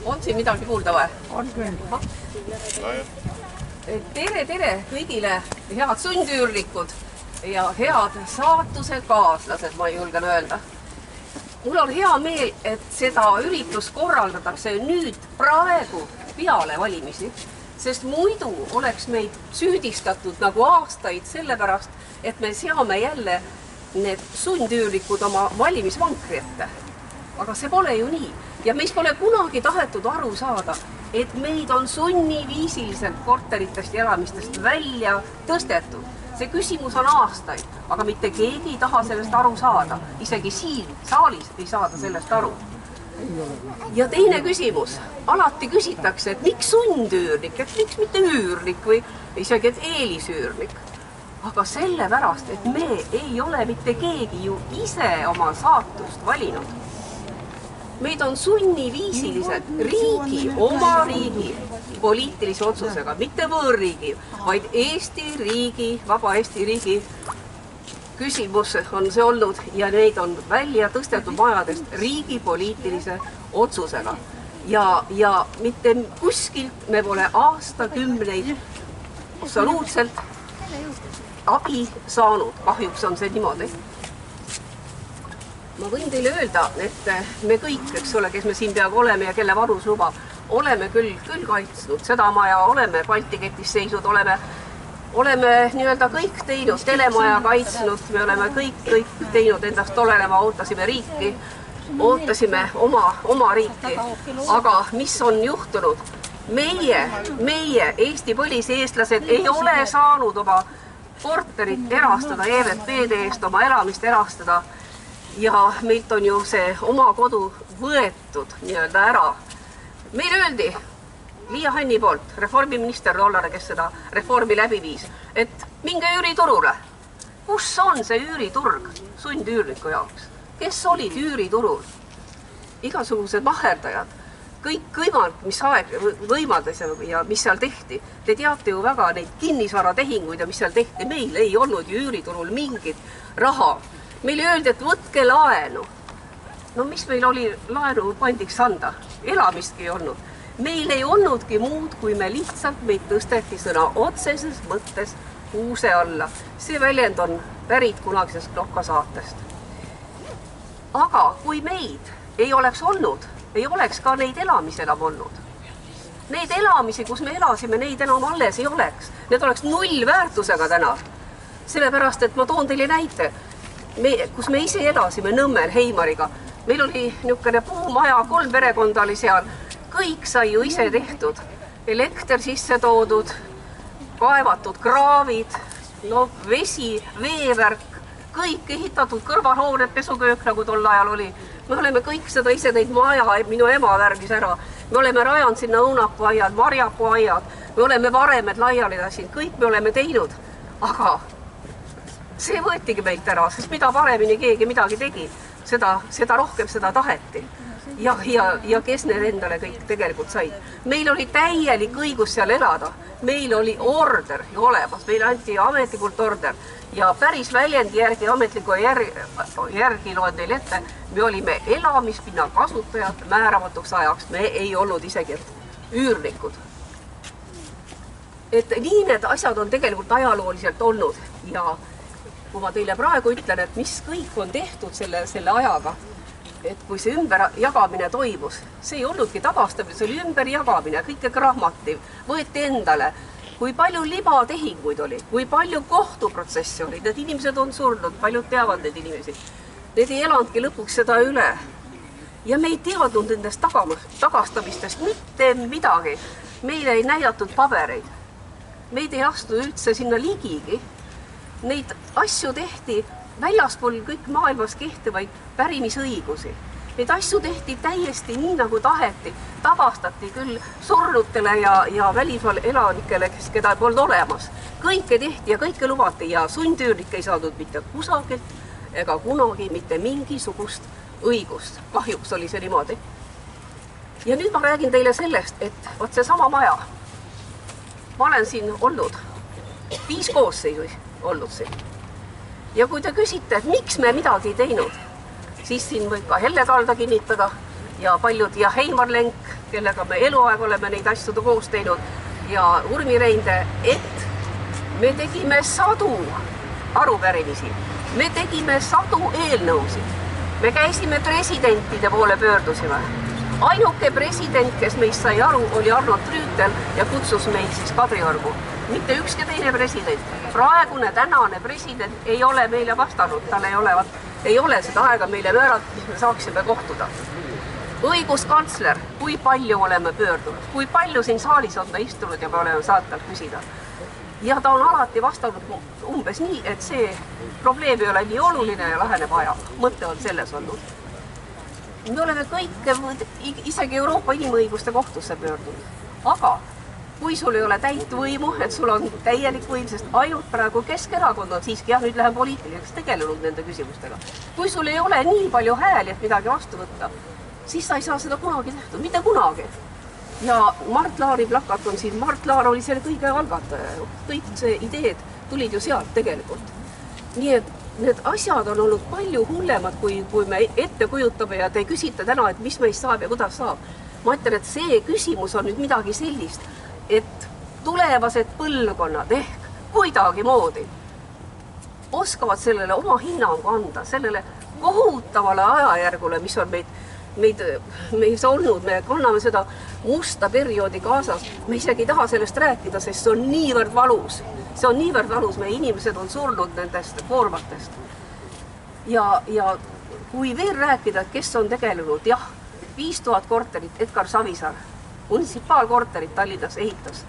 On siin midagi kuulda või? On küll. Tere kõigile head sundüürnikud ja head saatuse kaaslased, ma julgen öelda. Mul on hea meel, et seda üritust korraldatakse nüüd praegu peale valimisi, sest muidu oleks meid süüdistatud nagu aastaid sellepärast, et me seame jälle need sundüürnikud oma valimisvankri ette. Aga see pole ju nii ja meis pole kunagi tahetud aru saada, et meid on sunniviisiliselt korteritest ja elamistest välja tõstetud. See küsimus on aastaid, aga mitte keegi ei taha sellest aru saada. Isegi siin saalis ei saada sellest aru. Ja teine küsimus. Alati küsitakse, et miks sundüürnik, et miks mitte üürnik või isegi et eelisüürnik. Aga sellepärast, et me ei ole mitte keegi ju ise oma saatust valinud. Meid on sunniviisiliselt riigi, oma riigi poliitilise otsusega, mitte võõrriigi, vaid Eesti riigi, vaba Eesti riigi küsimus on see olnud ja neid on välja tõstetud majadest riigi poliitilise otsusega. Ja mitte kuskilt me pole aastakümneid absoluutselt abi saanud. Kahjuks on see niimoodi. Ma võin teile öelda, et me kõik, eks ole, kes me siin peaaegu oleme ja kelle vanus lubab, oleme küll kaitsnud seda maja, oleme Balti ketis seisnud, oleme nii-öelda kõik teinud, telemaja kaitsnud, me oleme kõik teinud endast olenema, ootasime riiki, ootasime oma riiki. Aga mis on juhtunud? Meie Eesti põliseestlased ei ole saanud oma korterit erastada, EVP-de eest oma elamist erastada. Ja meilt on ju see oma kodu võetud nii-öelda ära. Meil öeldi Liia Hänni poolt, reformiminister tollane, kes seda reformi läbi viis, et minge üüriturule. Kus on see üüriturg sundüürniku jaoks? Kes olid üüriturul? Igasugused maherdajad, kõik mis võimaldas ja mis seal tehti. Te teate ju väga neid kinnisvaratehinguid ja mis seal tehti. Meil ei olnud ju üüriturul mingit raha. Meile öeldi, et võtke laenu. No mis meil oli laenu pandiks anda? Elamistki ei olnud. Meil ei olnudki muud, kui me lihtsalt meid tõsteti sõna otseses mõttes uuse alla. See väljend on pärit kunagisest Klokka saatest. Aga kui meid ei oleks olnud, ei oleks ka neid elamisi enam olnud. Neid elamisi, kus me elasime, neid enam alles ei oleks. Need oleks nullväärtusega täna. Sellepärast, et ma toon teile näite. Kus me ise elasime Nõmmel Heimariga. Meil oli niisugune puumaja, 3 perekonda oli seal. Kõik sai ju ise tehtud. Elekter sisse toodud, kaevatud kraavid, vesi, veevärk, kõik ehitatud kõrvalhooned, pesuköök nagu tol ajal oli. Me oleme kõik seda ise neid maja, minu ema värgis ära. Me oleme rajanud sinna õunapuaiad, marjapuaiad, me oleme varemed laiali siin, kõik me oleme teinud. Aga see võetigi meilt ära, sest mida paremini keegi midagi tegi, seda rohkem seda taheti. Ja kes need endale kõik tegelikult said. Meil oli täielik õigus seal elada. Meil oli order olemas, meil anti ametlikult order. Ja päris väljendi järgi, ametliku järgi loen teile ette, me olime elamispinna kasutajad määramatuks ajaks. Me ei olnud isegi üürnikud. Et nii need asjad on tegelikult ajalooliselt olnud ja kui ma teile praegu ütlen, et mis kõik on tehtud selle ajaga, et kui see ümberjagamine toimus, see ei olnudki tagastamine, see oli ümberjagamine, kõike krahmati, võeti endale, kui palju libatehinguid oli, kui palju kohtuprotsessi oli, need inimesed on surnud, paljud teavad neid inimesi. Need ei elandki lõpuks seda üle. Ja me ei teadnud nendest tagastamistest mitte midagi. Meile ei näidatud pabereid. Meid ei astu üldse sinna ligigi. Neid asju tehti väljaspool kõik maailmas kehtivaid pärimisõigusi. Neid asju tehti täiesti nii, nagu taheti. Tagastati küll surnutele ja välismaal elanikele, keda polnud olemas. Kõike tehti ja kõike lubati ja sundüürnik ei saadud mitte kusagilt ega kunagi mitte mingisugust õigust. Kahjuks oli see niimoodi. Ja nüüd ma räägin teile sellest, et võt see sama maja. Ma olen siin olnud 5 koosseisu olnud siin. Ja kui te küsite, et miks me midagi ei teinud, siis siin võib ka Helle Kalda kinnitada, ja paljud ja Heimar Lenk, kellega me eluaeg oleme neid asju koos teinud ja Urmi Reinde, et me tegime sadu arupärimisi, me tegime sadu eelnõusid, me käisime presidentide poole, pöördusime. Ainuke president, kes meist sai aru, oli Arnold Rüütel ja kutsus meid siis Kadriorgu. Mitte ükski teine president. Praegune tänane president ei ole meile vastanud, tal ei ole seda aega meile määratud, mis me saaksime kohtuda. Õiguskantsler, kui palju oleme pöördunud, kui palju siin saalis on ta istunud ja me oleme saanud talt küsida. Ja ta on alati vastanud umbes nii, et see probleem ei ole nii oluline ja laheneb aja. Mõte on selles olnud. Me oleme kõik, isegi Euroopa Inimõiguste Kohtusse pöördunud. Aga kui sul ei ole täit võimu, et sul on täielik võim, sest ainult praegu Keskerakond on siiski, jah, nüüd lähen poliitiliseks tegelenud nende küsimustega. Kui sul ei ole nii palju hääli, et midagi vastu võtta, siis sa ei saa seda kunagi tehtud, mitte kunagi. Ja Mart Laari plakat on siin, Mart Laar oli selle kõige algataja. Kõik see ideed tulid ju sealt tegelikult. Nii et need asjad on olnud palju hullemad, kui me ette kujutame ja te küsite täna, et mis meist saab ja kuidas saab. Ma ütlen, et see küsimus on nüüd midagi sellist, et tulevased põlvkonnad ehk kuidagi moodi oskavad sellele oma hinnangu anda, sellele kohutavale ajajärgule, mis on meis olnud, me kanname seda musta perioodi kaasas, me isegi ei taha sellest rääkida, sest see on niivõrd valus. See on niivõrd valus, meie inimesed on surnud nendest koormatest. Ja kui veel rääkida, kes on tegelenud, jah, 5000 korterit Edgar Savisaar, munitsipaalkorterit Tallinnas ehitas.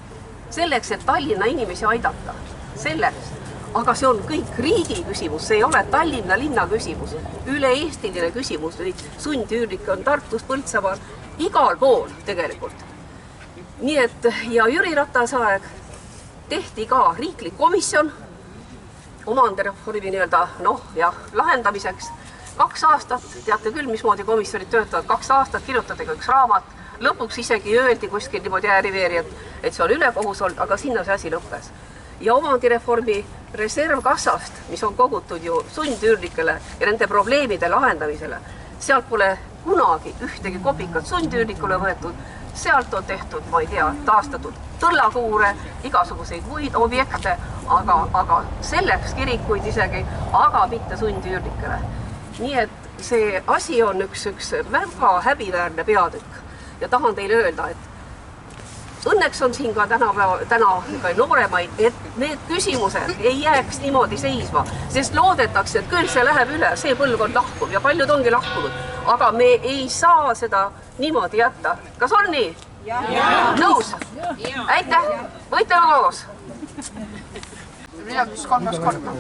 Selleks, et Tallinna inimesi aidata. Selleks. Aga see on kõik riigi küsimus, see ei ole Tallinna linna küsimus. Üle-eestiline küsimus, sundüürnikke on Tartus, Põltsamaal, igal pool tegelikult. Nii et, ja Jüri Ratase aeg tehti ka riiklik komisjon omandireformi lahendamiseks. 2 aastat, teate küll, mismoodi komisjonid töötavad, 2 aastat kirjutati üks raamat, lõpuks isegi öeldi kuskil niimoodi ääriveeri, et see on ülekohus olnud, aga sinna see asi lõppes. Ja omandireformi reservkassast, mis on kogutud ju sundüürnikele ja nende probleemide lahendamisele, sealt pole kunagi ühtegi kopikat sundüürnikule võetud, sealt on tehtud, ma ei tea, taastatud tõllakuure, igasuguseid muid objekte, aga selleks kirikuid isegi, aga mitte sundüürnikele. Nii et see asi on üks väga häbiväärne peatükk ja tahan teile öelda, et õnneks on siin ka täna nooremaid, et need küsimused ei jääks niimoodi seisma, sest loodetakse, et küll see läheb üle, see põlvkond lahkub ja paljud ongi lahkunud, aga me ei saa seda niimoodi jätta. Kas on nii? Nõus? Aitäh! Võitleme koos! Midagi 3. korda.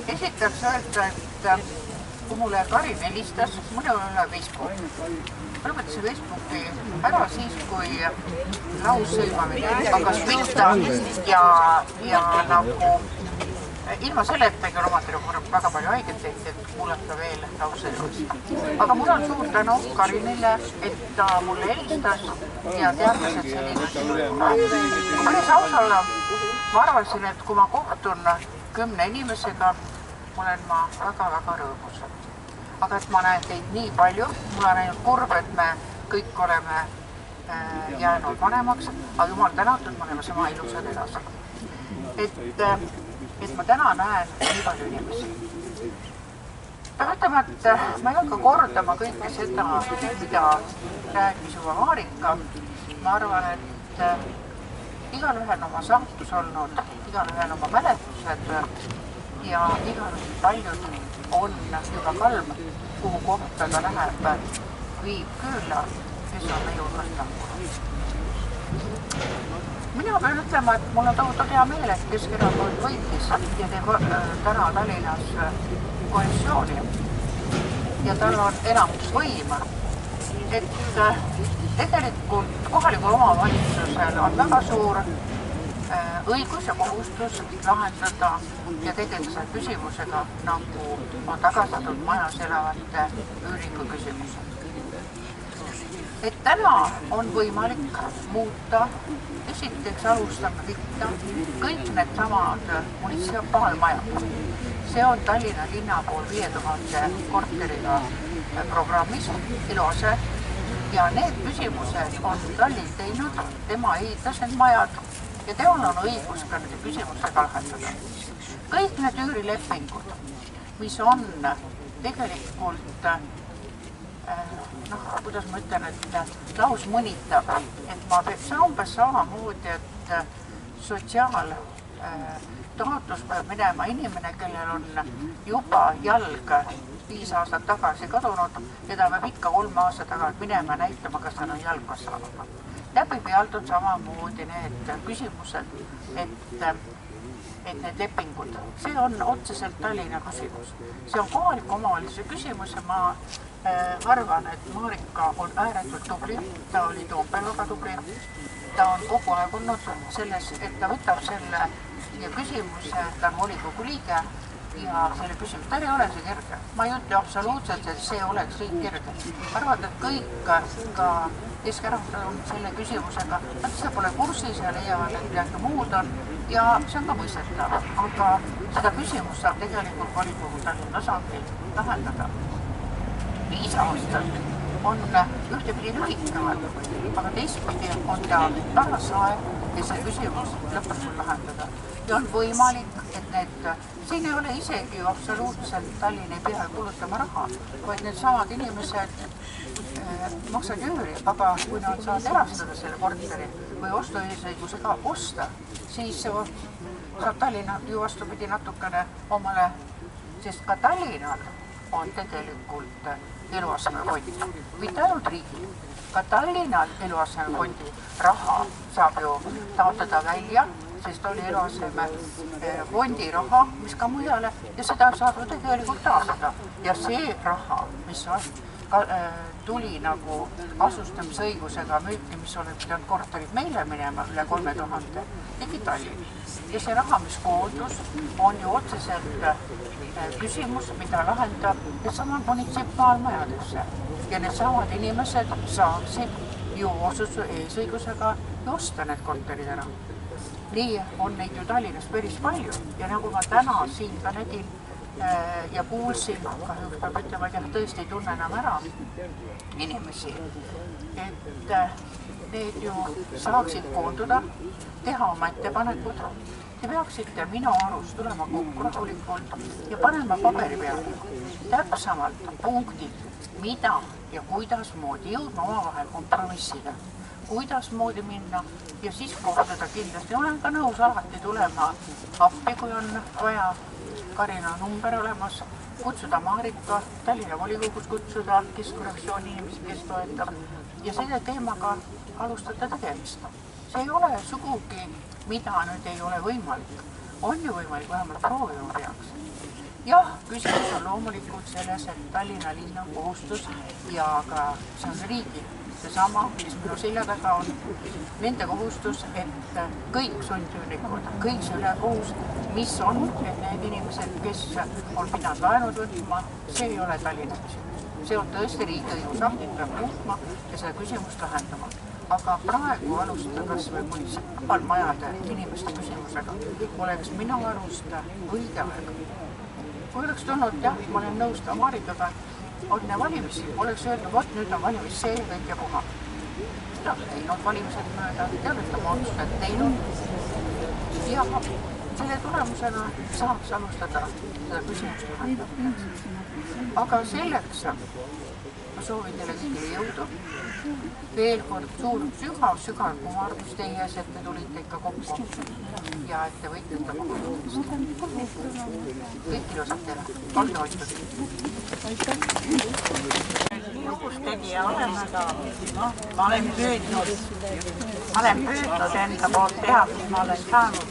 Esiteks öelda, et kui mulle Karin helistas, mul ei ole Facebooki. Ma lõpetasin Facebooki ära siis, kui laussõimamine hakkas pihta ja nagu ilma selletagi on omandireform väga palju haiget teinud, et mulle ka veel laussõimamist. Aga mul on suur tänu Karinile, et ta mulle helistas ja teadis, et selline. Ma olin saus olla, ma arvasin, et kui ma kohtun 10 inimesega, olen ma väga-väga rõõmus. Aga et ma näen teid nii palju, mul on ainult kurb, et me kõik oleme jäänud vanemaks, aga jumal tänatud, me oleme sama ilusad edasi. Et ma täna näen nii palju inimesi. Peab ütlema, et ma ei hakka kordama kõike seda, mida rääkis juba Marika. Ma arvan, et igal ühel oma saatus olnud, igal ühel oma mäletused ja igal paljud on juba kalm, kuhu kohta ta läheb, viib külla, kes on meie hulgast lahkunud. Mina pean ütlema, et mul on tohutult hea meel, et Keskerakond võitis ja teeb täna Tallinnas koalitsiooni ja tal on enamus võima. Et tegelikult kohalikul omavalitsusel on väga suur õigus ja kohustus lahendada ja tegeleda küsimusega, nagu on tagastatud majas elavate üürniku küsimused. Et täna on võimalik muuta, esiteks alustame võtta kõik need samad munitsipaalmajad. See on Tallinna linna pool 5000 korteriga programmis, eluase, ja need küsimused on Tallinn teinud, tema ehitas need majad ja temal on õigus ka nende küsimusega lahendada. Kõik need üürilepingud, mis on tegelikult, kuidas ma ütlen, et laus mõnitab, et see on umbes samamoodi, et sotsiaaltoetus peab minema inimene, kellel on juba jalg 5 aastat tagasi kadunud, teda peab ikka 3 aasta tagasi minema ja näitama, kas tal on jalg kasvanud. Läbipealt on samamoodi need küsimused, et need lepingud, see on otseselt Tallinna küsimus. See on kohaliku omavalitsuse küsimus ja ma arvan, et Marika on ääretult tubli, ta oli Toompeal väga tubli, ta on kogu aeg olnud selles, et ta võtab selle küsimuse, ta on volikogu liige ja selle küsimus, tal ei ole see kerge. Ma ei ütle absoluutselt, et see oleks kõik kerge. Arvad, et kõik ka Keskerakond on selle küsimusega, nad seda pole kursis ja leiavad, et midagi muud on ja see on ka mõistetav, aga seda küsimus saab tegelikult volikogu tasandil lahendada. 5 aastat on ühtepidi lühikavad, aga teistpidi on ta paras aeg ja see küsimus lõpetult lahendada. Ja on võimalik, et need, siin ei ole isegi ju absoluutselt Tallinn ei pea kulutama raha, vaid need samad inimesed maksavad üüri, aga kui nad saavad erastada selle korteri või ostuõigusega osta, siis saab Tallinna ju vastupidi natukene omale, sest ka Tallinnal on tegelikult eluasemefondi, mitte ainult riigi. Ka Tallinnal eluasemefondi raha saab ju taotleda välja, sest oli eluaseme fondi raha, mis ka mujale ja seda saab ju tegelikult taastada. Ja see raha, mis tuli nagu asustamisõigusega müüki, mis oleks pidanud korterid meile minema üle 3000, tegi Tallinn. Ja see raha, mis koondus, on ju otseselt küsimus, mida lahendab needsamad munitsipaalmajadesse. Ja needsamad inimesed saaksid ju eesõigusega osta need korterid ära. Nii on neid ju Tallinnas päris palju ja nagu ma täna siin ka nägin ja kuulsin, kahjuks peab ütlema, et tõesti ei tunne enam ära inimesi, et need ju saaksid koonduda, teha oma ettepanekud. Te peaksite minu arust tulema kokku rahulikult ja panema paberi peale täpsemalt punktid, mida ja kuidas moodi jõudma omavahel kompromissida, kuidas moodi minna ja siis kohdada kindlasti. Olen ka nõus alati tulema appi, kui on vaja. Karina number olemas, kutsuda Marika, Tallinna volikogus kutsuda keskfraktsiooni inimesi, kes toetab ja selle teemaga alustada tegemist. See ei ole sugugi, mida nüüd ei ole võimalik. On ju võimalik, vähemalt proovima peaks. Jah, küsimus on loomulikult selles, et Tallinna linna kohustus ja ka see on riigi. Seesama, mis minu selja taga on, nende kohustus, et kõik sundüürnikud, kõik see ülekohus, mis on, et need inimesed, kes on pidanud laenud võtma, see ei ole Tallinna küsimus. See on tõesti riigi õigusaktid peab muutma ja seda küsimust lahendama. Aga praegu alustada kas või munitsipaalmajade inimeste küsimusega oleks minu arust õige aeg. Kui oleks tulnud, jah, ma olen nõus ka Marikaga, on valimisi, oleks öeldud, vot nüüd on valimis see kõik ja puha. Te olete teinud valimised mööda, te olete oma otsused teinud ja selle tulemusena saaks alustada seda küsimust lahendada. Aga selleks ma soovin teile kõigile jõudu. Veel kord sügav kummardus teie ees, et te tulite ikka kokku ja et te võitlete oma kodudest. Kõik ilusad teile. Olge hoitud. Tegija oleme ka, ma olen püüdnud enda poolt teha, mis ma olen saanud,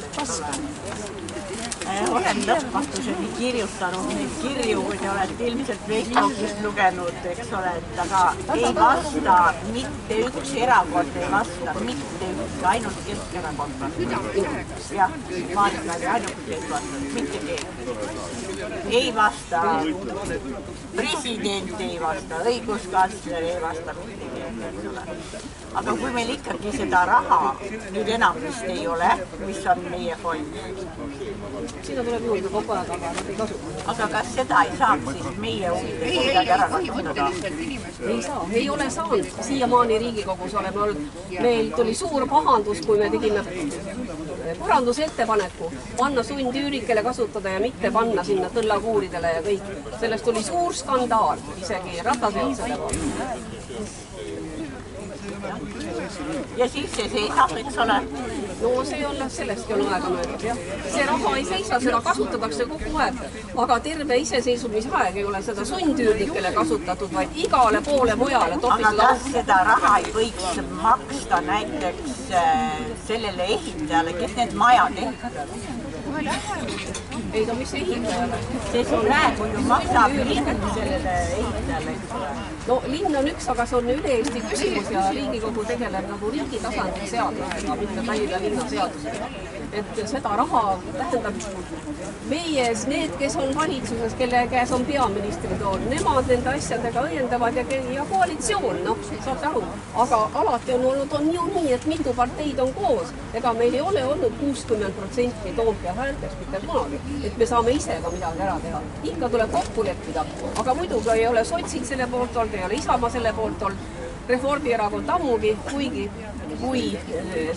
et olen lõpmatuseni kirjutanud neid kirju, kui te olete ilmselt Facebookist lugenud, eks ole, et aga ei vasta mitte üks erakond, ei vasta mitte üks, ainult Keskerakond vasta. Jah, Marika oli ainult kes vastas, mitte keegi. Ei vasta, president ei vasta, õiguskantsler ei vasta mitte keegi, eks ole. Aga kui meil ikkagi seda raha nüüd enam vist ei ole, mis on meie fond, sinna tuleb juurde kogu aeg, aga nad ei kasuta. aga kas seda ei saaks siis meie huvides kuidagi ära kasutada? Ei saa, ei ole saanud. Siiamaani Riigikogus oleme olnud. Meil tuli suur pahandus, kui me tegime parandusettepaneku panna sundüürikele kasutada ja mitte panna sinna tõllakuuridele ja kõik. Sellest tuli suur skandaal, isegi Ratase selle poolt. Ja siis see seisab, eks ole? No see on, sellestki on aega möödas, jah. See raha ei seisa, seda kasutatakse kogu aeg, aga terve iseseisvumisaeg ei ole seda sundüürnikele kasutatud, vaid igale poole mujale topitud. Aga kas seda raha ei võiks maksta näiteks sellele ehitajale, kes need majad ehitab? Ei no mis ehitajale? See praegu ju maksab linn sellele ehitajale. No linn on üks, aga see on üle Eesti küsimus ja Riigikogu tegeleb nagu riigi tasandil seadustega, mitte Tallinna linna seadustega. Et seda raha tähendab meie, need, kes on valitsuses, kelle käes on peaministritool, nemad nende asjadega õiendavad ja koalitsioon, noh, saate aru. Aga alati on ju nii, et mitu parteid on koos. Ega meil ei ole olnud 60% Toompea häältest mitte kunagi, et me saame ise ka midagi ära teha. Ikka tuleb kokku leppida, aga muidugi ei ole sotsid selle poolt olnud, ei ole Isamaa selle poolt olnud, Reformierakond ammugi, kuigi kui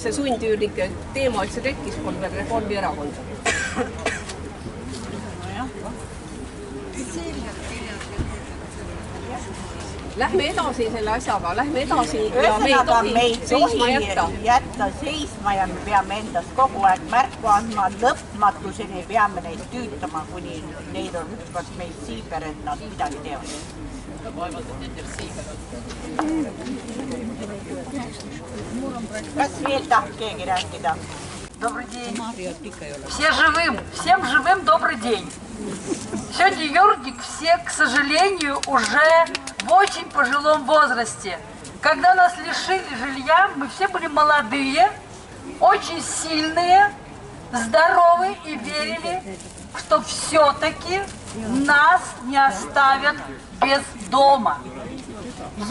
see sundüürnike teema üldse tekkis, polnud veel Reformierakond. Lähme edasi selle asjaga, lähme edasi ja me ei tohi seisma jätta seisma ja me peame endast kogu aeg märku andma, lõpmatuseni peame neid tüütama, kuni neid on ükskord meist siiber, et nad midagi teevad. Kas veel tahab keegi rääkida? Добрый день. Всем живым добрый день. Сегодня Юрник все, к сожалению, уже в очень пожилом возрасте. Когда нас лишили жилья, мы все были молодые, очень сильные, здоровые и верили, что все-таки нас не оставят без дома.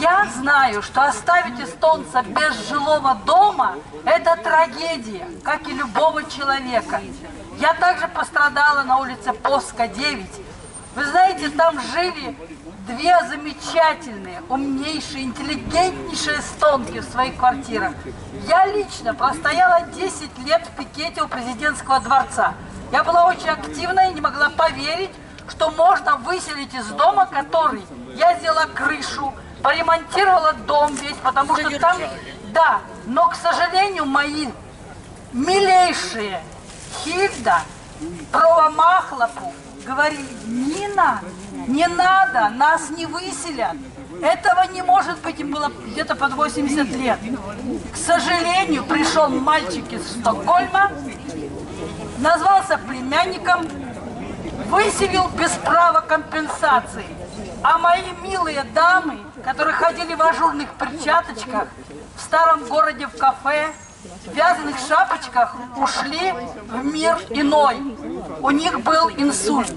Я знаю, что оставить эстонца без жилого дома – это трагедия, как и любого человека. Я также пострадала на улице Поска, 9. Вы знаете, там жили две замечательные, умнейшие, интеллигентнейшие эстонки в своих квартирах. Я лично простояла 10 лет в пикете у президентского дворца. Я была очень активна и не могла поверить, что можно выселить из дома, который я сделала крышу, поремонтировала дом весь, потому что там, да, но, к сожалению, мои милейшие Хильда, Провомахлопу говорили: Нина, не надо, нас не выселят. Этого не может быть, им было где-то под 80 лет. К сожалению, пришел мальчик из Стокгольма, назвался племянником, выселил без права компенсации. А мои милые дамы, которые ходили в ажурных перчаточках, в старом городе в кафе, в вязаных шапочках, ушли в мир иной. У них был инсульт.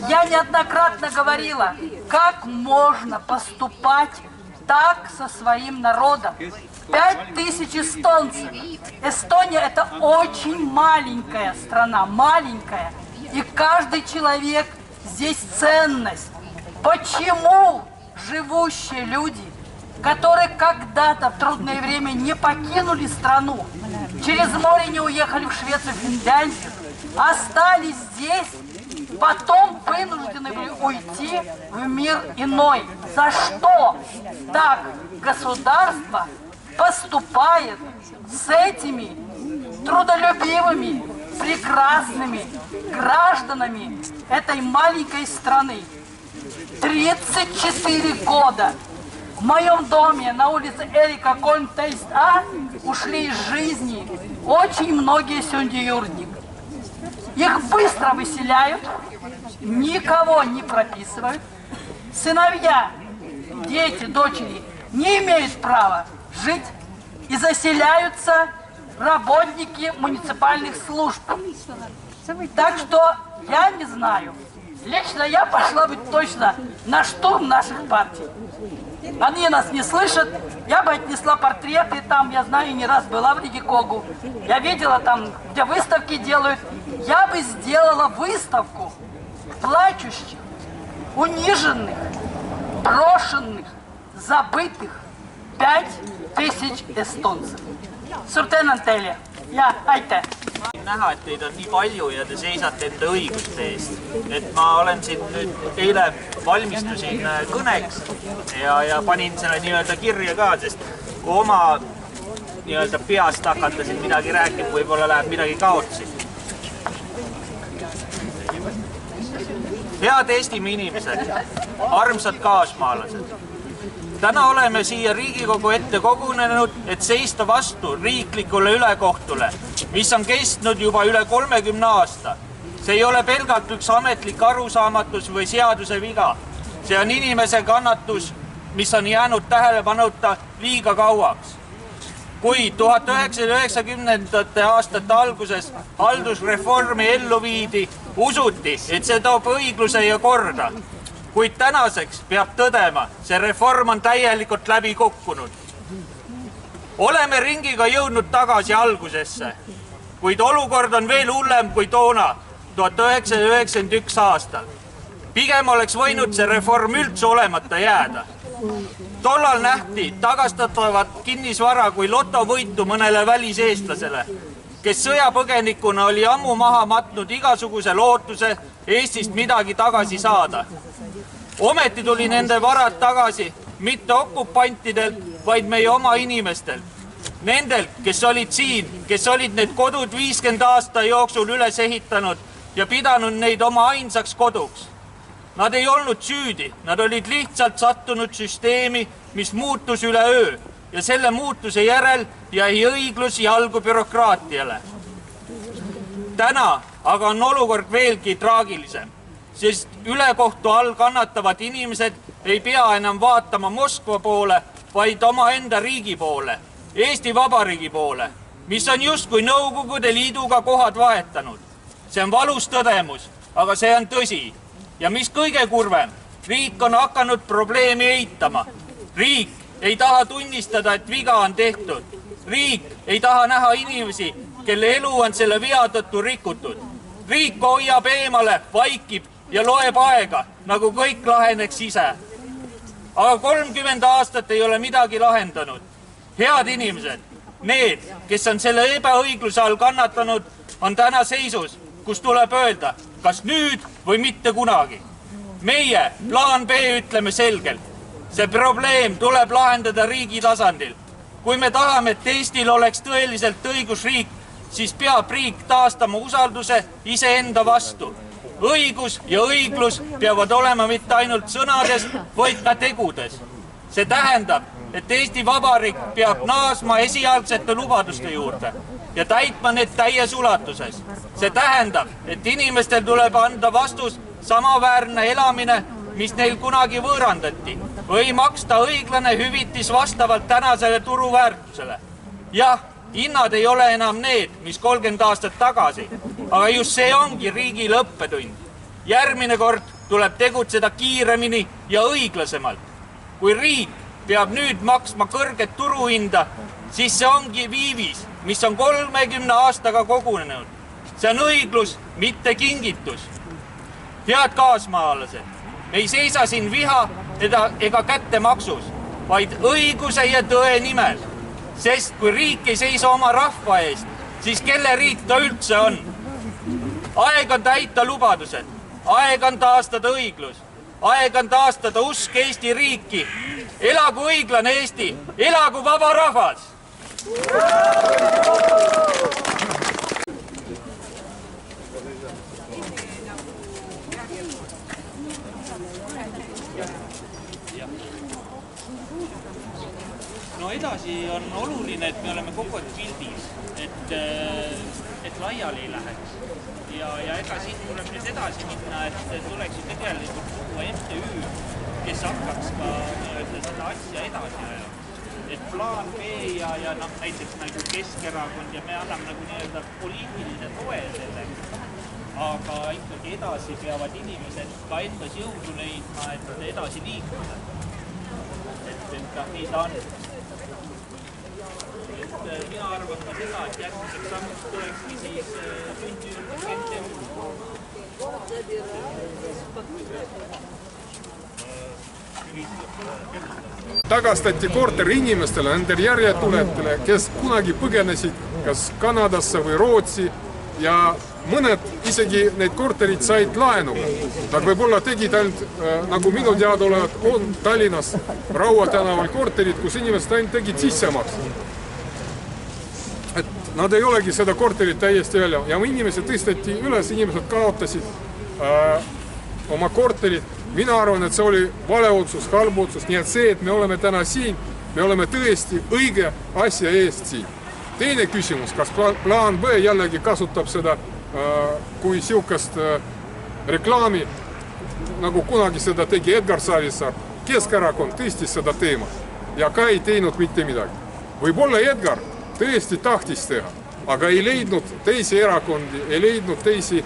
Я неоднократно говорила, как можно поступать так со своим народом. 5000 эстонцев. Эстония – это очень маленькая страна, маленькая. И каждый человек здесь ценность. Почему живущие люди, которые когда-то в трудное время не покинули страну, через море не уехали в Швецию, Финляндию, остались здесь, потом вынуждены были уйти в мир иной? За что так государство поступает с этими трудолюбивыми, прекрасными гражданами этой маленькой страны? 34 года в моем доме на улице Эрика Кольм-Тейст-А ушли из жизни очень многие сюндиюрник. Их быстро выселяют, никого не прописывают. Сыновья, дети, дочери не имеют права жить и заселяются работники муниципальных служб. Так что я не знаю. Лично я пошла бы точно на штурм наших партий. Они нас не слышат. Я бы отнесла портреты там, я знаю, не раз была в Ригикогу. Я видела там, где выставки делают. Я бы сделала выставку плачущих, униженных, брошенных, забытых 5000 эстонцев. Surtenan teile ja aitäh! Näha, et teid on nii palju ja te seisate enda õiguste eest. Et ma olen siin nüüd eile valmistusin kõneks ja panin selle nii-öelda kirja ka, sest kui oma nii-öelda peast hakata siin midagi rääkima, võib-olla läheb midagi kaotsi. Head Eestimaa inimesed, armsad kaasmaalased. Täna oleme siia Riigikogu ette kogunenud, et seista vastu riiklikule ülekohtule, mis on kestnud juba üle 30 aasta. See ei ole pelgalt üks ametlik arusaamatus või seaduse viga. See on inimese kannatus, mis on jäänud tähelepanuta liiga kauaks. Kui 1990. aastate alguses haldusreformi ellu viidi, usuti, et see toob õigluse ja korda. Kuid tänaseks peab tõdema, see reform on täielikult läbi kukkunud. Oleme ringiga jõudnud tagasi algusesse, kuid olukord on veel hullem kui toona, 1991 aastal. Pigem oleks võinud see reform üldse olemata jääda. Tollal nähti tagastatavat kinnisvara kui lotovõitu mõnele väliseestlasele, kes sõjapõgenikuna oli ammu maha matnud igasuguse lootuse Eestist midagi tagasi saada. Ometi tuli nende varad tagasi mitte okupantidelt, vaid meie oma inimestelt. Nendelt, kes olid siin, kes olid need kodud 50 aasta jooksul üles ehitanud ja pidanud neid oma ainsaks koduks. Nad ei olnud süüdi, nad olid lihtsalt sattunud süsteemi, mis muutus üle öö ja selle muutuse järel jäi õiglus jalgu bürokraatiale. Täna aga on olukord veelgi traagilisem, sest ülekohtu all kannatavad inimesed ei pea enam vaatama Moskva poole, vaid omaenda riigi poole, Eesti Vabariigi poole, mis on justkui Nõukogude Liiduga kohad vahetanud. See on valus tõdemus, aga see on tõsi. Ja mis kõige kurvem, riik on hakanud probleemi eitama. Riik ei taha tunnistada, et viga on tehtud. Riik ei taha näha inimesi, kelle elu on selle vea tõttu rikutud. Riik hoiab eemale, vaikib ja loeb aega, nagu kõik laheneks ise. Aga 30 aastat ei ole midagi lahendanud. Head inimesed, need, kes on selle ebaõigluse all kannatanud, on täna seisus, kus tuleb öelda, kas nüüd või mitte kunagi. Meie plaan B ütleme selgelt. See probleem tuleb lahendada riigi tasandil. Kui me tahame, et Eestil oleks tõeliselt õigusriik, siis peab riik taastama usalduse iseenda vastu. Õigus ja õiglus peavad olema mitte ainult sõnades, vaid ka tegudes. See tähendab, et Eesti Vabariik peab naasma esialgsete lubaduste juurde ja täitma need täies ulatuses. See tähendab, et inimestel tuleb anda vastus samaväärne elamine, mis neil kunagi võõrandati, või maksta õiglane hüvitis vastavalt tänasele turuväärtusele. Jah, hinnad ei ole enam need, mis 30 aastat tagasi, aga just see ongi riigile õppetund. Järgmine kord tuleb tegutseda kiiremini ja õiglasemalt. Kui riik peab nüüd maksma kõrget turuhinda, siis see ongi viivis, mis on 30 aastaga kogunenud. See on õiglus, mitte kingitus. Head kaasmaalased, me ei seisa siin viha ega kättemaksus, vaid õiguse ja tõe nimel. Sest kui riik ei seisa oma rahva eest, siis kelle riik ta üldse on? Aeg on täita lubadused, aeg on taastada õiglus, aeg on taastada usk Eesti riiki. Elagu õiglane Eesti, elagu vaba rahvas! No edasi on oluline, et me oleme kogu aeg pildis, et laiali ei läheks. Ja ega siit tuleb nüüd edasi minna, et tuleks ju tegelikult kogu MTÜ, kes hakkaks ka seda asja edasi ajama. Et plaan B ja näiteks nagu Keskerakond ja me anname nagu nii-öelda poliitilise toe selleks. Aga ikkagi edasi peavad inimesed ka endas jõudu leidma, et edasi liikuda. Et nii ta on. Mina arvan ka seda, et järgmiseks sammuks tulekski siis Tagastati korteri inimestele, nendele järjetuletele, kes kunagi põgenesid kas Kanadasse või Rootsi ja mõned isegi neid korterid said laenuga. Nad võib-olla tegid ainult, nagu minu teada olevat, on Tallinnas Raua tänaval korterid, kus inimesed ainult tegid sissemaksu. Et nad ei olegi seda korterit täiesti välja ja inimesed tõsteti üles, inimesed kaotasid oma korterid. Mina arvan, et see oli vale otsus, halb otsus, nii et see, et me oleme täna siin, me oleme tõesti õige asja eest siin. Teine küsimus, kas plaan B jällegi kasutab seda kui siukest reklaami, nagu kunagi seda tegi Edgar Savisaar. Keskerakond tõstis seda teemat ja ka ei teinud mitte midagi. Võib-olla Edgar tõesti tahtis teha, aga ei leidnud teisi erakondi, ei leidnud teisi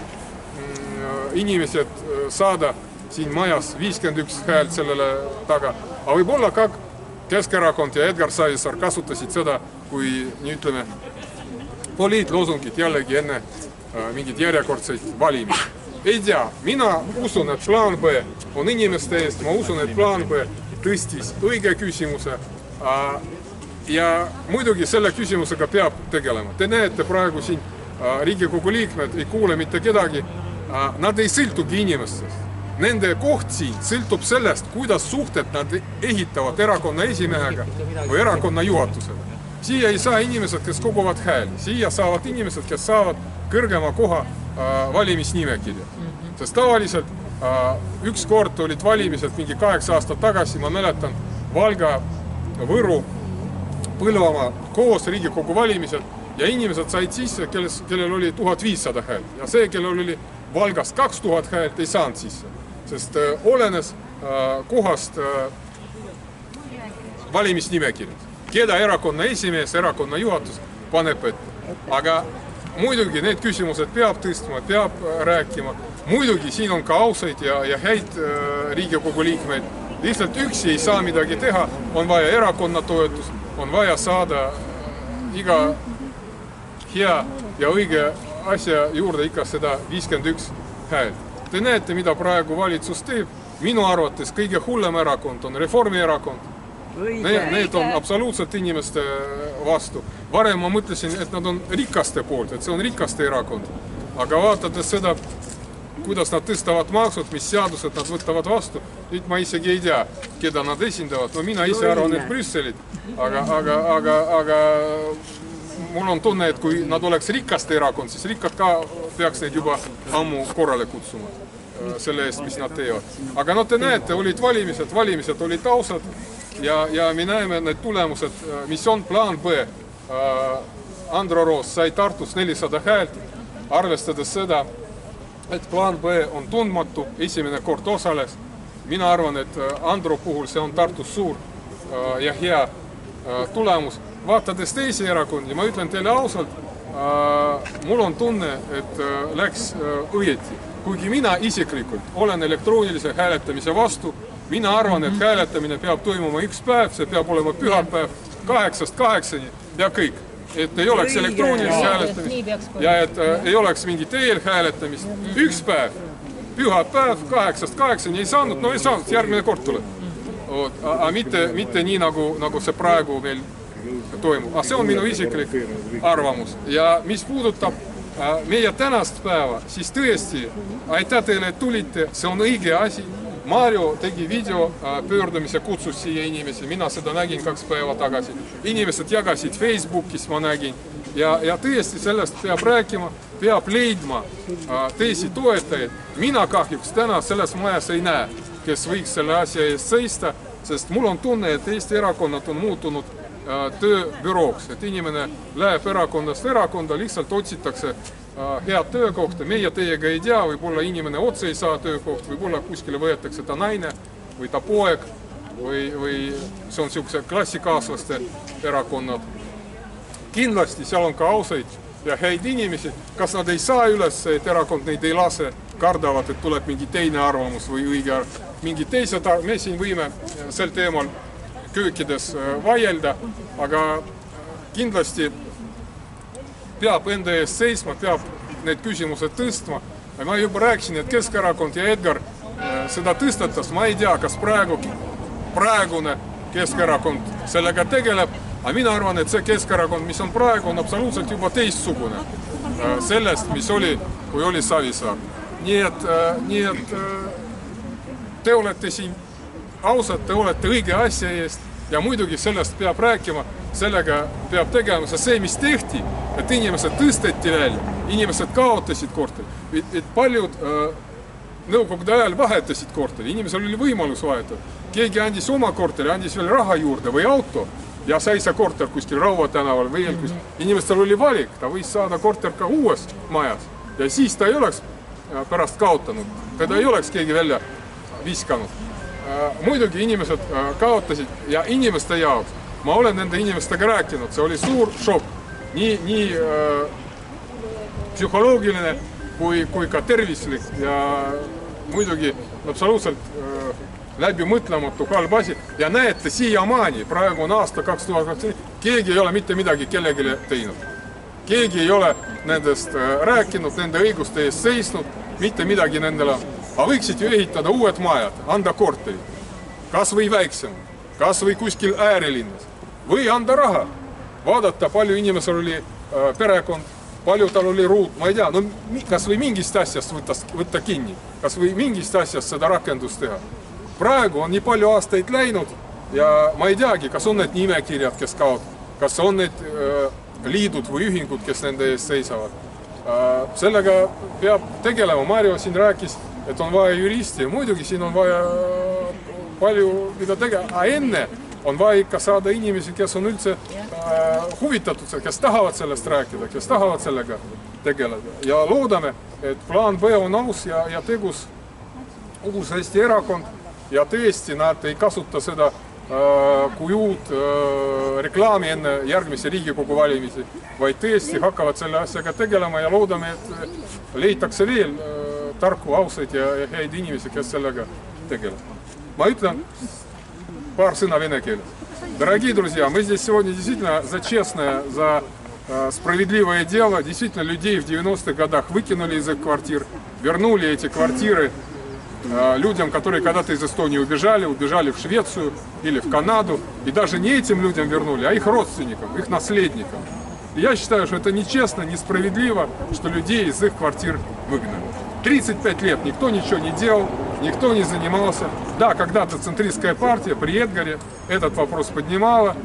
inimesed saada siin majas 51 häält sellele taga. Aga võib-olla ka Keskerakond ja Edgar Savisaar kasutasid seda kui, nii ütleme, poliitloosungid jällegi enne mingid järjekordseid valimisi. Ei tea, mina usun, et plaan B on inimeste eest, ma usun, et plaan B tõstis õige küsimuse ja muidugi selle küsimusega peab tegelema. Te näete praegu siin Riigikogu liikmed ei kuule mitte kedagi, nad ei sõltugi inimestest. Nende koht siin sõltub sellest, kuidas suhted nad ehitavad erakonna esimehega või erakonna juhatusega. Siia ei saa inimesed, kes koguvad hääli. Siia saavad inimesed, kes saavad kõrgema koha valimisnimekirja. Sest tavaliselt ükskord olid valimised mingi 8 aastat tagasi, ma mäletan, Valga, Võru, Põlvamaa koos Riigikogu valimised ja inimesed said sisse, kellel oli 1500 häält. Ja see, kellel oli Valgas 2000 häält, ei saanud sisse. Sest olenes kohast valimisnimekirjad. Keda erakonna esimees, erakonna juhatus paneb ette. Aga muidugi need küsimused peab tõstma, peab rääkima. Muidugi siin on ka ausaid ja häid Riigikogu liikmeid. Lihtsalt üksi ei saa midagi teha, on vaja erakonna toetust, on vaja saada iga hea ja õige asja juurde ikka seda 51 häält. Te näete, mida praegu valitsus teeb. Minu arvates kõige hullem erakond on Reformierakond. Need on absoluutselt inimeste vastu. Varem ma mõtlesin, et nad on rikaste poolt, et see on rikaste erakond. Aga vaatades seda, kuidas nad tõstavad maksud, mis seadused nad võtavad vastu, nüüd ma isegi ei tea, keda nad esindavad. No mina ise arvan, et Brüsselit, aga mul on tunne, et kui nad oleks rikaste erakond, siis rikkad ka peaks neid juba ammu korrale kutsuma selle eest, mis nad teevad. Aga no te näete, olid valimised olid ausad ja me näeme need tulemused, mis on plaan B. Andro Roos sai Tartus 400 häält, arvestades seda, et plaan B on tundmatu, esimene kord osales. Mina arvan, et Andro puhul see on Tartus suur ja hea tulemus. Vaatades teisi erakondi, ma ütlen teile ausalt, mul on tunne, et läks õieti. Kuigi mina isiklikult olen elektroonilise hääletamise vastu, mina arvan, et hääletamine peab toimuma üks päev, see peab olema pühapäev 8-8 ja kõik. Et ei oleks elektroonilist hääletamist ja et ei oleks mingit eelhääletamist. Üks päev, pühapäev 8-8 ei saanud, no ei saanud, järgmine kord tuleb. Aga mitte nii, nagu see praegu meil toimub. Aga see on minu isiklik arvamus. Ja mis puudutab meie tänast päeva, siis tõesti, aitäh teile, et tulite, see on õige asi. Mario tegi video pöördumise, kutsus siia inimesi, mina seda nägin 2 päeva tagasi. Inimesed jagasid Facebookis, ma nägin. Ja tõesti sellest peab rääkima, peab leidma teisi toetajaid. Mina kahjuks täna selles majas ei näe, kes võiks selle asja eest seista, sest mul on tunne, et Eesti erakonnad on muutunud tööbürooks, et inimene läheb erakonnast erakonda, lihtsalt otsitakse head töökohta, meie teiega ei tea, võib-olla inimene otse ei saa töökoht, võib-olla kuskile võetakse ta naine või ta poeg või see on niisuguse klassikaaslaste erakonnad. Kindlasti seal on ka ausaid ja häid inimesi, kas nad ei saa üles, et erakond neid ei lase, kardavad, et tuleb mingi teine arvamus või õige arvamus. Mingid teised, me siin võime sel teemal köökides vaielda, aga kindlasti peab enda eest seisma, peab need küsimused tõstma. Ma juba rääkisin, et Keskerakond ja Edgar seda tõstatas. Ma ei tea, kas praegune Keskerakond sellega tegeleb, aga mina arvan, et see Keskerakond, mis on praegu, on absoluutselt juba teistsugune sellest, mis oli, kui oli Savisaar. Nii et te olete siin ausad, te olete õige asja eest ja muidugi sellest peab rääkima, sellega peab tegema, sest see, mis tehti, et inimesed tõsteti välja, inimesed kaotasid korteri, et paljud nõukogude ajal vahetasid korteri, inimesel oli võimalus vahetada. Keegi andis oma korteri, andis veel raha juurde või auto ja sai see korter kuskil Raua tänaval või kuskil. Inimestel oli valik, ta võis saada korter ka uues majas ja siis ta ei oleks pärast kaotanud, teda ei oleks keegi välja viskanud. Muidugi inimesed kaotasid ja inimeste jaoks, ma olen nende inimestega rääkinud, see oli suur šokk, nii psühholoogiline kui ka tervislik ja muidugi absoluutselt läbimõtlematu halb asi ja näete siiamaani, praegu on aasta 2020, keegi ei ole mitte midagi kellelegi teinud. Keegi ei ole nendest rääkinud, nende õiguste eest seisnud, mitte midagi nendele. Aga võiksid ju ehitada uued majad, anda korterid, kas või väiksem, kas või kuskil äärelinnas, või anda raha, vaadata, palju inimesel oli perekond, palju tal oli ruut, ma ei tea, no kas või mingist asjast võtta kinni, kas või mingist asjast seda rakendust teha. Praegu on nii palju aastaid läinud ja ma ei teagi, kas on need nimekirjad, kes kaotavad, kas on need liidud või ühingud, kes nende eest seisavad. Sellega peab tegelema, Mario siin rääkis, et on vaja juristi ja muidugi siin on vaja palju mida tegema, aga enne on vaja ikka saada inimesi, kes on üldse huvitatud, kes tahavad sellest rääkida, kes tahavad sellega tegeleda. Ja loodame, et plaan B on aus ja tegus uus Eesti erakond ja tõesti nad ei kasuta seda kui uut reklaami enne järgmise Riigikogu valimisi, vaid tõesti hakkavad selle asjaga tegelema ja loodame, et leitakse veel tarku, ausaid ja häid inimesi, kes sellega tegeleb. Ma ütlen paar sõna vene keeles. Дорогие друзья, мы здесь сегодня действительно за честное, за справедливое дело. Действительно, людей в 90-х годах выкинули из их квартир, вернули эти квартиры людям, которые когда-то из Эстонии убежали в Швецию или в Канаду. И даже не этим людям вернули, а их родственникам, их наследникам. И я считаю, что это нечестно, несправедливо, что людей из их квартир выгнали. 35 лет никто ничего не делал, никто не занимался. Да, когда-то центристская партия при Эдгаре этот вопрос поднимала.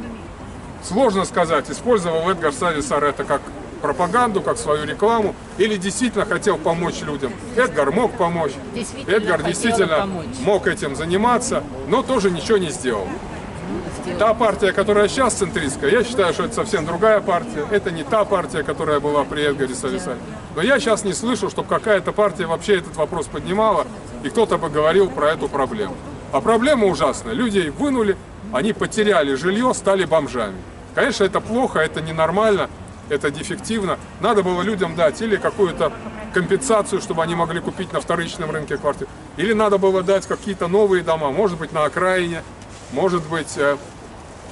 Сложно сказать, использовал Эдгар Сависар это как пропаганду, как свою рекламу, или действительно хотел помочь людям. Эдгар мог помочь, Эдгар действительно мог этим заниматься, но тоже ничего не сделал. Та партия, которая сейчас центристская, я считаю, что это совсем другая партия. Это не та партия, которая была при Эдгаре Сависаре. Но я сейчас не слышу, чтобы какая-то партия вообще этот вопрос поднимала, и кто-то бы говорил про эту проблему. А проблема ужасная. Людей вынули, они потеряли жилье, стали бомжами. Конечно, это плохо, это ненормально, это дефективно. Надо было людям дать или какую-то компенсацию, чтобы они могли купить на вторичном рынке квартиру. Или надо было дать какие-то новые дома, может быть, на окраине, может быть,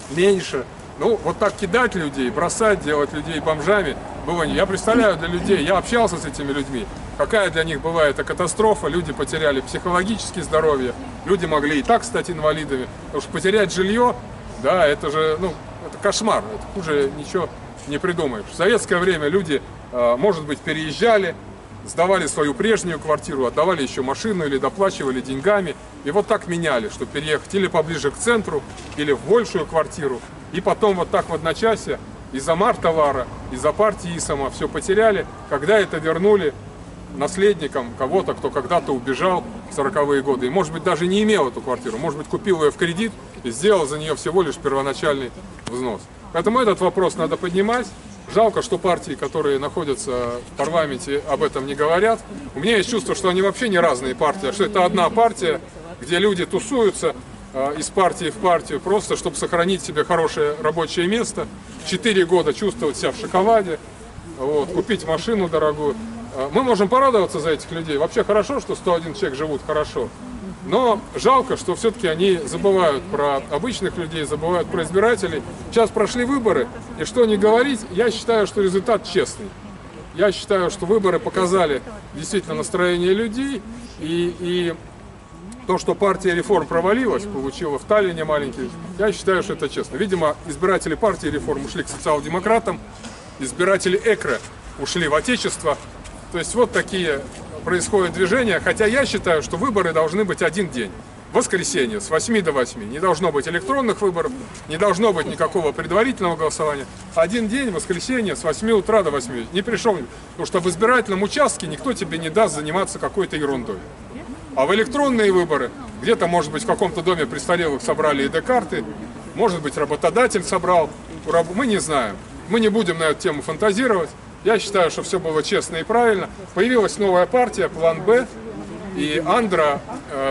меньше. Ну, вот так кидать людей, бросать, делать людей бомжами было не. Я представляю для людей, я общался с этими людьми, какая для них была эта катастрофа. Люди потеряли психологическое здоровье, люди могли и так стать инвалидами. Потому что потерять жилье, да, это же, ну, это кошмар, это хуже ничего не придумаешь. В советское время люди, может быть, переезжали, сдавали свою прежнюю квартиру, отдавали еще машину или доплачивали деньгами. И вот так меняли, чтобы переехать или поближе к центру, или в большую квартиру. И потом вот так в одночасье из-за Мартовара, из-за партии ИСАМа все потеряли, когда это вернули наследникам кого-то, кто когда-то убежал в 40-е годы. И, может быть, даже не имел эту квартиру, может быть, купил ее в кредит и сделал за нее всего лишь первоначальный взнос. Поэтому этот вопрос надо поднимать. Жалко, что партии, которые находятся в парламенте, об этом не говорят. У меня есть чувство, что они вообще не разные партии, а что это одна партия, где люди тусуются из партии в партию, просто чтобы сохранить себе хорошее рабочее место, 4 года чувствовать себя в шоколаде, вот, купить машину дорогую. Мы можем порадоваться за этих людей. Вообще хорошо, что 101 человек живут хорошо. Но жалко, что все-таки они забывают про обычных людей, забывают про избирателей. Сейчас прошли выборы, и что ни говорить, я считаю, что результат честный. Я считаю, что выборы показали действительно настроение людей, и то, что партия реформ провалилась, получила в Таллине маленький, я считаю, что это честно. Видимо, избиратели партии реформ ушли к социал-демократам, избиратели ЭКРО ушли в Отечество. То есть вот такие происходят движения, хотя я считаю, что выборы должны быть один день. Воскресенье с 8 до 8. Не должно быть электронных выборов, не должно быть никакого предварительного голосования. Один день, воскресенье, с 8 утра до 8. Не пришел, потому что в избирательном участке никто тебе не даст заниматься какой-то ерундой. А в электронные выборы, где-то, может быть, в каком-то доме престарелых собрали ID-карты, может быть, работодатель собрал, мы не знаем. Мы не будем на эту тему фантазировать. Я считаю, что все было честно и правильно. Появилась новая партия, план «Б», и Андра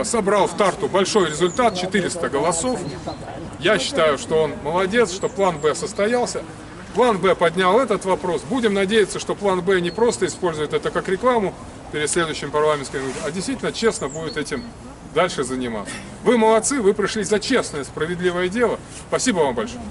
собрал в Тарту большой результат, 400 голосов. Я считаю, что он молодец, что план «Б» состоялся. План «Б» поднял этот вопрос. Будем надеяться, что план «Б» не просто использует это как рекламу перед следующим парламентским, а действительно честно будет этим дальше заниматься. Вы молодцы, вы пришли за честное, справедливое дело. Спасибо вам большое.